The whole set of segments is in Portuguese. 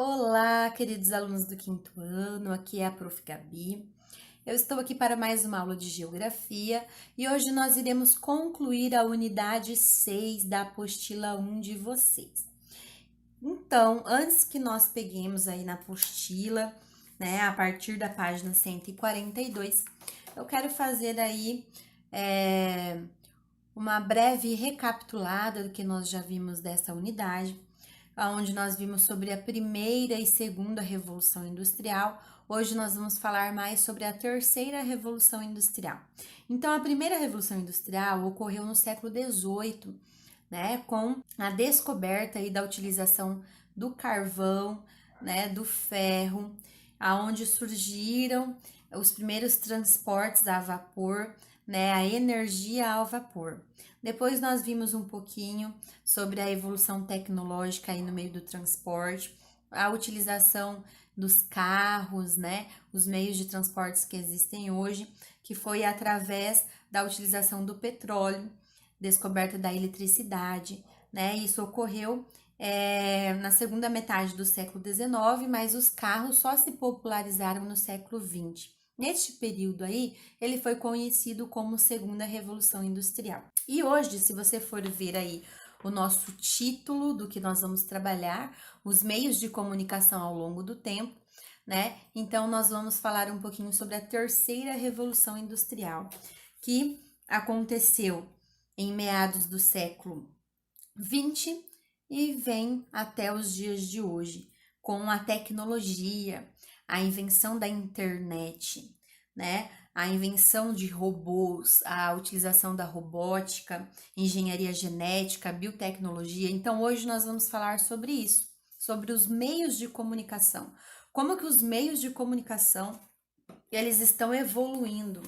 Olá, queridos alunos do quinto ano, aqui é a Prof. Gabi. Eu estou aqui para mais uma aula de Geografia e hoje nós iremos concluir a unidade 6 da apostila 1 de vocês. Então, antes que nós peguemos aí na apostila, né, a partir da página 142, eu quero fazer aí uma breve recapitulada do que nós já vimos dessa unidade, onde nós vimos sobre a primeira e segunda revolução industrial. Hoje nós vamos falar mais sobre a terceira revolução industrial. Então, a primeira revolução industrial ocorreu no século XVIII, né, com a descoberta e da utilização do carvão, né, do ferro, aonde surgiram os primeiros transportes a vapor, né, a energia ao vapor. Depois nós vimos um pouquinho sobre a evolução tecnológica aí no meio do transporte, a utilização dos carros, né, os meios de transportes que existem hoje, que foi através da utilização do petróleo, descoberta da eletricidade, né? Isso ocorreu na segunda metade do século XIX, mas os carros só se popularizaram no século XX. Neste período aí, ele foi conhecido como Segunda Revolução Industrial. E hoje, se você for ver aí o nosso título do que nós vamos trabalhar, os meios de comunicação ao longo do tempo, né? Então, nós vamos falar um pouquinho sobre a terceira Revolução Industrial, que aconteceu em meados do século XX e vem até os dias de hoje, com a tecnologia, a invenção da internet, né? A invenção de robôs, a utilização da robótica, engenharia genética, biotecnologia. Então, hoje nós vamos falar sobre isso, sobre os meios de comunicação. Como que os meios de comunicação eles estão evoluindo,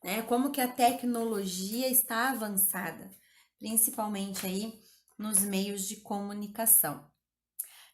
né? Como que a tecnologia está avançada, principalmente aí nos meios de comunicação.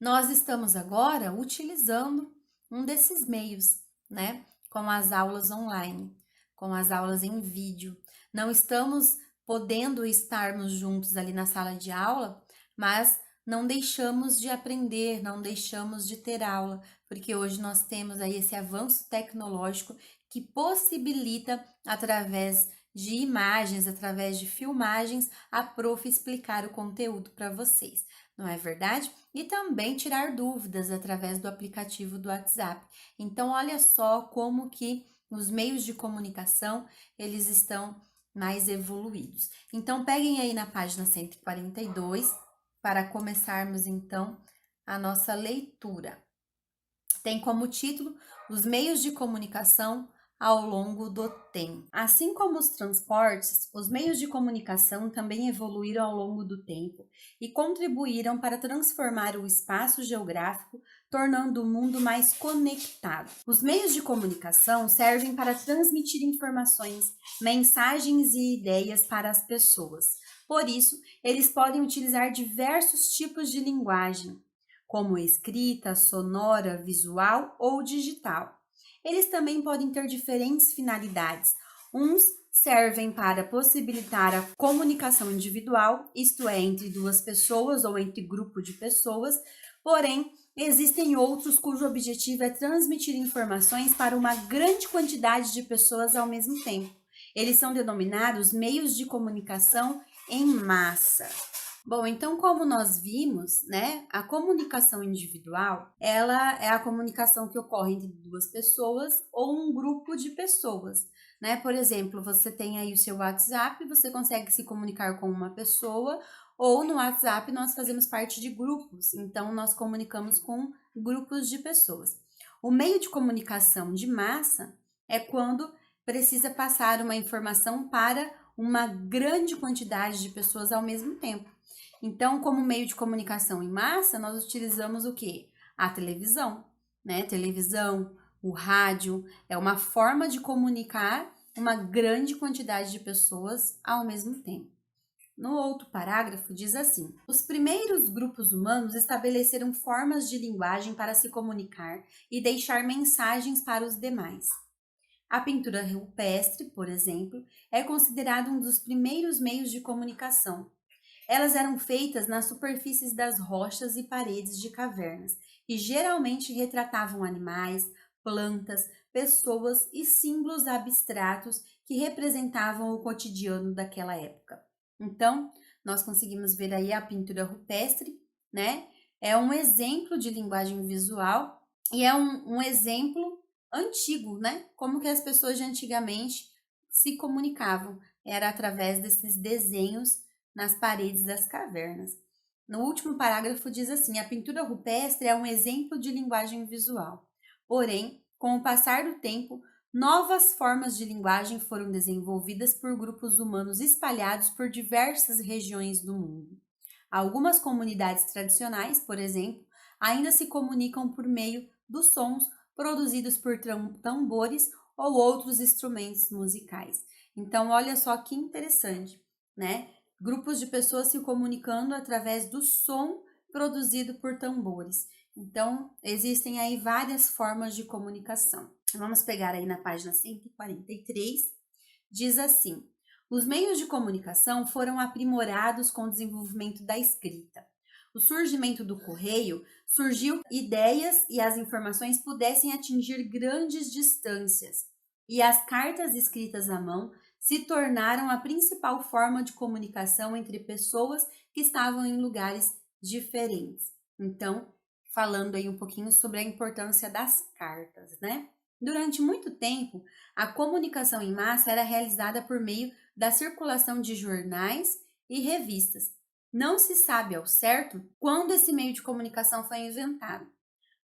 Nós estamos agora utilizando um desses meios, né? Com as aulas online, com as aulas em vídeo. Não estamos podendo estarmos juntos ali na sala de aula, mas não deixamos de aprender, não deixamos de ter aula, porque hoje nós temos aí esse avanço tecnológico que possibilita, através de imagens, através de filmagens, a prof explicar o conteúdo para vocês, não é verdade? E também tirar dúvidas através do aplicativo do WhatsApp. Então, olha só como que os meios de comunicação, eles estão mais evoluídos. Então, peguem aí na página 142 para começarmos então a nossa leitura. Tem como título Os meios de comunicação ao longo do tempo. Assim como os transportes, os meios de comunicação também evoluíram ao longo do tempo e contribuíram para transformar o espaço geográfico, tornando o mundo mais conectado. Os meios de comunicação servem para transmitir informações, mensagens e ideias para as pessoas. Por isso, eles podem utilizar diversos tipos de linguagem, como escrita, sonora, visual ou digital. Eles também podem ter diferentes finalidades. Uns servem para possibilitar a comunicação individual, isto é, entre duas pessoas ou entre grupo de pessoas, porém, existem outros cujo objetivo é transmitir informações para uma grande quantidade de pessoas ao mesmo tempo. Eles são denominados meios de comunicação em massa. Bom, então como nós vimos, né, a comunicação individual, ela é a comunicação que ocorre entre duas pessoas ou um grupo de pessoas, né? Por exemplo, você tem aí o seu WhatsApp, você consegue se comunicar com uma pessoa, ou no WhatsApp nós fazemos parte de grupos, então nós comunicamos com grupos de pessoas. O meio de comunicação de massa é quando precisa passar uma informação para uma grande quantidade de pessoas ao mesmo tempo. Então, como meio de comunicação em massa, nós utilizamos o quê? A televisão, né? Televisão, o rádio, é uma forma de comunicar uma grande quantidade de pessoas ao mesmo tempo. No outro parágrafo diz assim: os primeiros grupos humanos estabeleceram formas de linguagem para se comunicar e deixar mensagens para os demais. A pintura rupestre, por exemplo, é considerada um dos primeiros meios de comunicação. Elas eram feitas nas superfícies das rochas e paredes de cavernas e geralmente retratavam animais, plantas, pessoas e símbolos abstratos que representavam o cotidiano daquela época. Então, nós conseguimos ver aí a pintura rupestre, né? É um exemplo de linguagem visual e é um exemplo antigo, né? Como que as pessoas de antigamente se comunicavam. Era através desses desenhos nas paredes das cavernas. No último parágrafo diz assim: a pintura rupestre é um exemplo de linguagem visual. Porém, com o passar do tempo, novas formas de linguagem foram desenvolvidas por grupos humanos espalhados por diversas regiões do mundo. Algumas comunidades tradicionais, por exemplo, ainda se comunicam por meio dos sons produzidos por tambores ou outros instrumentos musicais. Então, olha só que interessante, né? Grupos de pessoas se comunicando através do som produzido por tambores. Então, existem aí várias formas de comunicação. Vamos pegar aí na página 143, diz assim: os meios de comunicação foram aprimorados com o desenvolvimento da escrita. O surgimento do correio surgiu ideias e as informações pudessem atingir grandes distâncias, e as cartas escritas à mão se tornaram a principal forma de comunicação entre pessoas que estavam em lugares diferentes. Então, falando aí um pouquinho sobre a importância das cartas, né? Durante muito tempo, a comunicação em massa era realizada por meio da circulação de jornais e revistas. Não se sabe ao certo quando esse meio de comunicação foi inventado,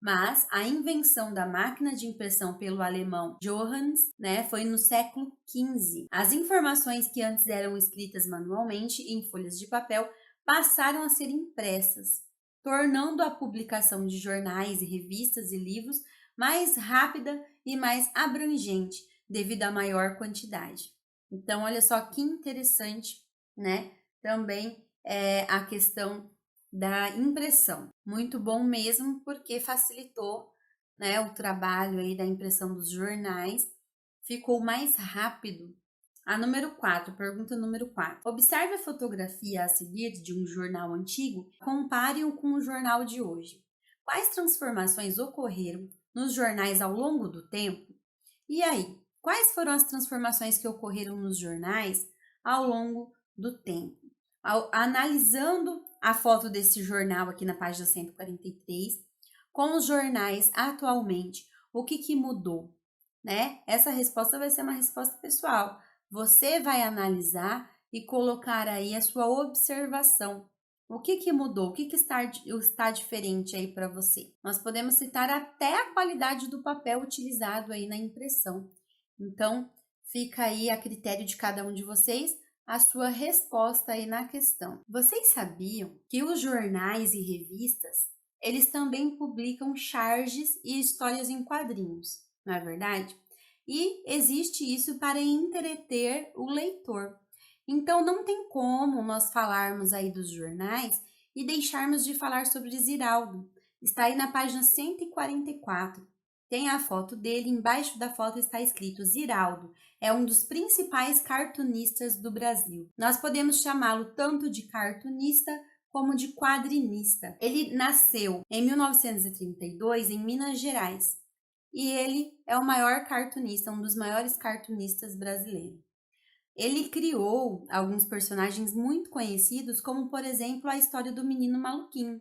mas a invenção da máquina de impressão pelo alemão Johannes, né, foi no século XV. As informações que antes eram escritas manualmente em folhas de papel passaram a ser impressas, tornando a publicação de jornais e revistas e livros mais rápida e mais abrangente devido à maior quantidade. Então, olha só que interessante, né? Também a questão da impressão. Muito bom mesmo, porque facilitou, né, o trabalho aí da impressão dos jornais, ficou mais rápido. A número 4, pergunta número 4. Observe a fotografia a seguir de um jornal antigo, compare-o com o jornal de hoje. Quais transformações ocorreram nos jornais ao longo do tempo? E aí, quais foram as transformações que ocorreram nos jornais ao longo do tempo? Analisando a foto desse jornal aqui na página 143, com os jornais atualmente, o que mudou? Né? Essa resposta vai ser uma resposta pessoal. Você vai analisar e colocar aí a sua observação. O que mudou? O que está diferente aí para você? Nós podemos citar até a qualidade do papel utilizado aí na impressão. Então, fica aí a critério de cada um de vocês a sua resposta aí na questão. Vocês sabiam que os jornais e revistas, eles também publicam charges e histórias em quadrinhos, não é verdade? E existe isso para entreter o leitor. Então, não tem como nós falarmos aí dos jornais e deixarmos de falar sobre Ziraldo. Está aí na página 144. Tem a foto dele, embaixo da foto está escrito: Ziraldo é um dos principais cartunistas do Brasil. Nós podemos chamá-lo tanto de cartunista como de quadrinista. Ele nasceu em 1932 em Minas Gerais e ele é o maior cartunista, um dos maiores cartunistas brasileiros. Ele criou alguns personagens muito conhecidos, como por exemplo a história do Menino Maluquinho.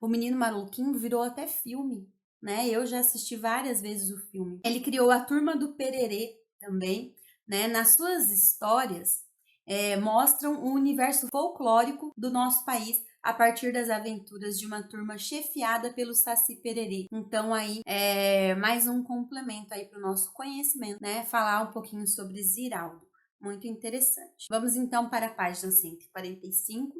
O Menino Maluquinho virou até filme, né? Eu já assisti várias vezes o filme. Ele criou a Turma do Pererê também, né? Nas suas histórias mostram o universo folclórico do nosso país a partir das aventuras de uma turma chefiada pelo Saci Pererê. Então aí mais um complemento aí para o nosso conhecimento, né? Falar um pouquinho sobre Ziraldo. Muito interessante. Vamos então para a página 145,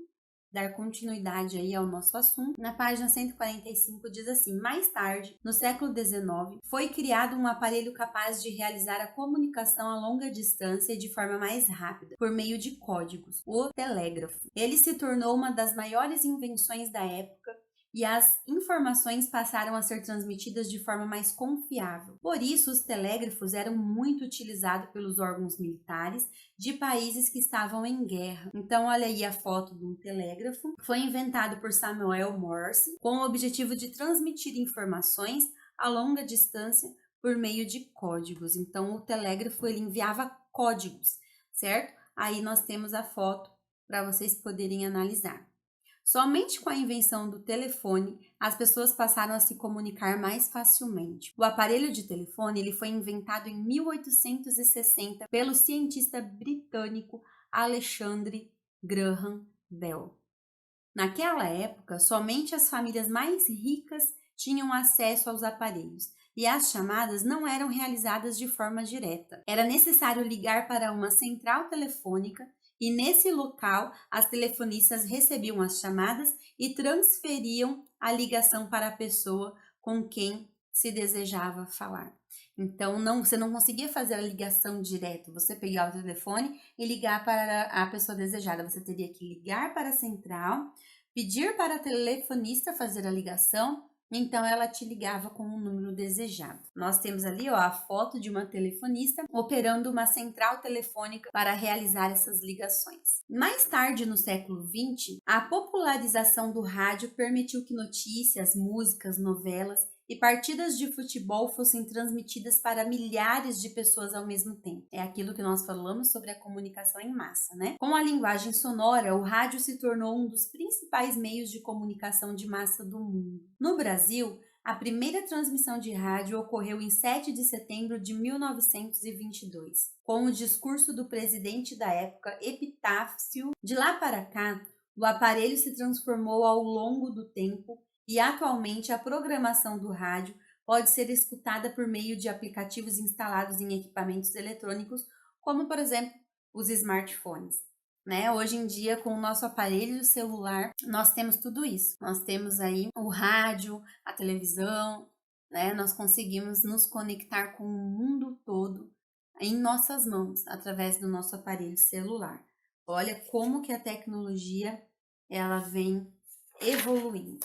dar continuidade aí ao nosso assunto. Na página 145 diz assim: mais tarde, no século XIX, foi criado um aparelho capaz de realizar a comunicação a longa distância e de forma mais rápida, por meio de códigos, o telégrafo. Ele se tornou uma das maiores invenções da época e as informações passaram a ser transmitidas de forma mais confiável. Por isso, os telégrafos eram muito utilizados pelos órgãos militares de países que estavam em guerra. Então, olha aí a foto de um telégrafo. Foi inventado por Samuel Morse com o objetivo de transmitir informações a longa distância por meio de códigos. Então, o telégrafo ele enviava códigos, certo? Aí nós temos a foto para vocês poderem analisar. Somente com a invenção do telefone, as pessoas passaram a se comunicar mais facilmente. O aparelho de telefone ele foi inventado em 1860 pelo cientista britânico Alexandre Graham Bell. Naquela época, somente as famílias mais ricas tinham acesso aos aparelhos e as chamadas não eram realizadas de forma direta. Era necessário ligar para uma central telefônica e nesse local as telefonistas recebiam as chamadas e transferiam a ligação para a pessoa com quem se desejava falar. Então, você não conseguia fazer a ligação direto, você pegar o telefone e ligar para a pessoa desejada. Você teria que ligar para a central, pedir para a telefonista fazer a ligação, então ela te ligava com o número desejado. Nós temos ali a foto de uma telefonista operando uma central telefônica para realizar essas ligações. Mais tarde, no século XX, a popularização do rádio permitiu que notícias, músicas, novelas e partidas de futebol fossem transmitidas para milhares de pessoas ao mesmo tempo. É aquilo que nós falamos sobre a comunicação em massa, né? Com a linguagem sonora, o rádio se tornou um dos principais meios de comunicação de massa do mundo. No Brasil, a primeira transmissão de rádio ocorreu em 7 de setembro de 1922, com o discurso do presidente da época, Epitácio. De lá para cá, o aparelho se transformou ao longo do tempo e atualmente a programação do rádio pode ser escutada por meio de aplicativos instalados em equipamentos eletrônicos, como por exemplo os smartphones. Hoje em dia, com o nosso aparelho celular, nós temos tudo isso. Nós temos aí o rádio, a televisão, nós conseguimos nos conectar com o mundo todo em nossas mãos, através do nosso aparelho celular. Olha como que a tecnologia ela vem evoluindo.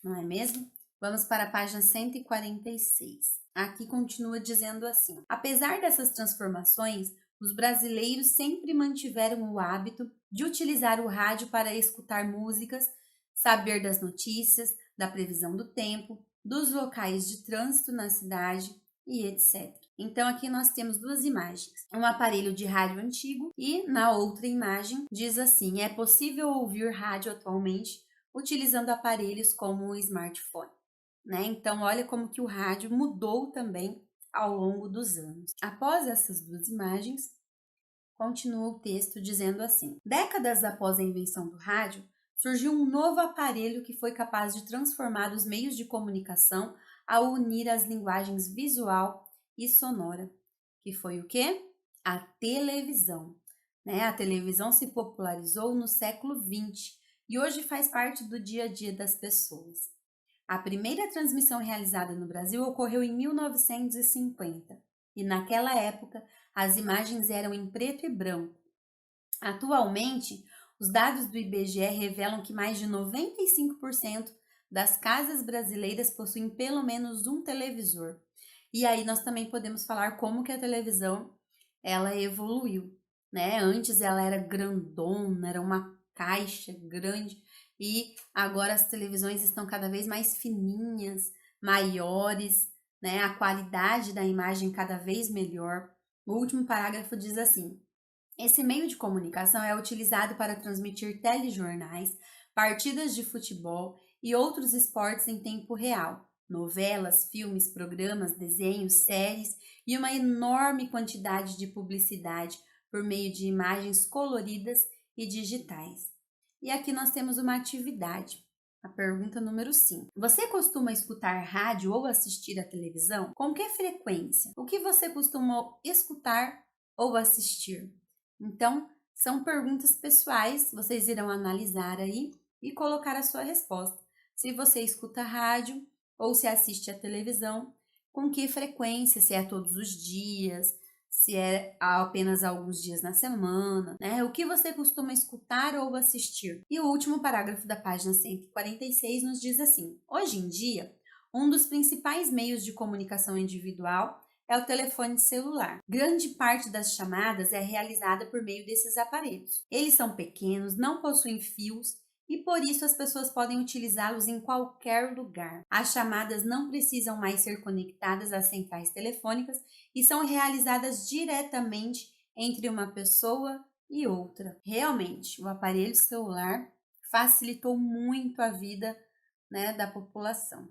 Não é mesmo? Vamos para a página 146. Aqui continua dizendo assim: apesar dessas transformações, os brasileiros sempre mantiveram o hábito de utilizar o rádio para escutar músicas, saber das notícias, da previsão do tempo, dos locais de trânsito na cidade e etc. Então aqui nós temos duas imagens, um aparelho de rádio antigo e na outra imagem diz assim: é possível ouvir rádio atualmente utilizando aparelhos como o smartphone, Então, olha como que o rádio mudou também ao longo dos anos. Após essas duas imagens, continua o texto dizendo assim: décadas após a invenção do rádio, surgiu um novo aparelho que foi capaz de transformar os meios de comunicação ao unir as linguagens visual e sonora, que foi o quê? A televisão. A televisão se popularizou no século XX, e hoje faz parte do dia a dia das pessoas. A primeira transmissão realizada no Brasil ocorreu em 1950 e naquela época as imagens eram em preto e branco. Atualmente, os dados do IBGE revelam que mais de 95% das casas brasileiras possuem pelo menos um televisor. E aí nós também podemos falar como que a televisão ela evoluiu, Antes ela era grandona, era uma caixa grande e agora as televisões estão cada vez mais fininhas, maiores, A qualidade da imagem cada vez melhor. O último parágrafo diz assim: esse meio de comunicação é utilizado para transmitir telejornais, partidas de futebol e outros esportes em tempo real, novelas, filmes, programas, desenhos, séries e uma enorme quantidade de publicidade por meio de imagens coloridas e digitais. E aqui nós temos uma atividade. A pergunta número 5. Você costuma escutar rádio ou assistir a televisão? Com que frequência? O que você costuma escutar ou assistir? Então, são perguntas pessoais, vocês irão analisar aí e colocar a sua resposta. Se você escuta rádio ou se assiste a televisão, com que frequência, se é todos os dias, se é apenas alguns dias na semana, né? O que você costuma escutar ou assistir? E o último parágrafo da página 146 nos diz assim: hoje em dia, um dos principais meios de comunicação individual é o telefone celular. Grande parte das chamadas é realizada por meio desses aparelhos. Eles são pequenos, não possuem fios e por isso as pessoas podem utilizá-los em qualquer lugar. As chamadas não precisam mais ser conectadas às centrais telefônicas e são realizadas diretamente entre uma pessoa e outra. Realmente, o aparelho celular facilitou muito a vida, né, da população.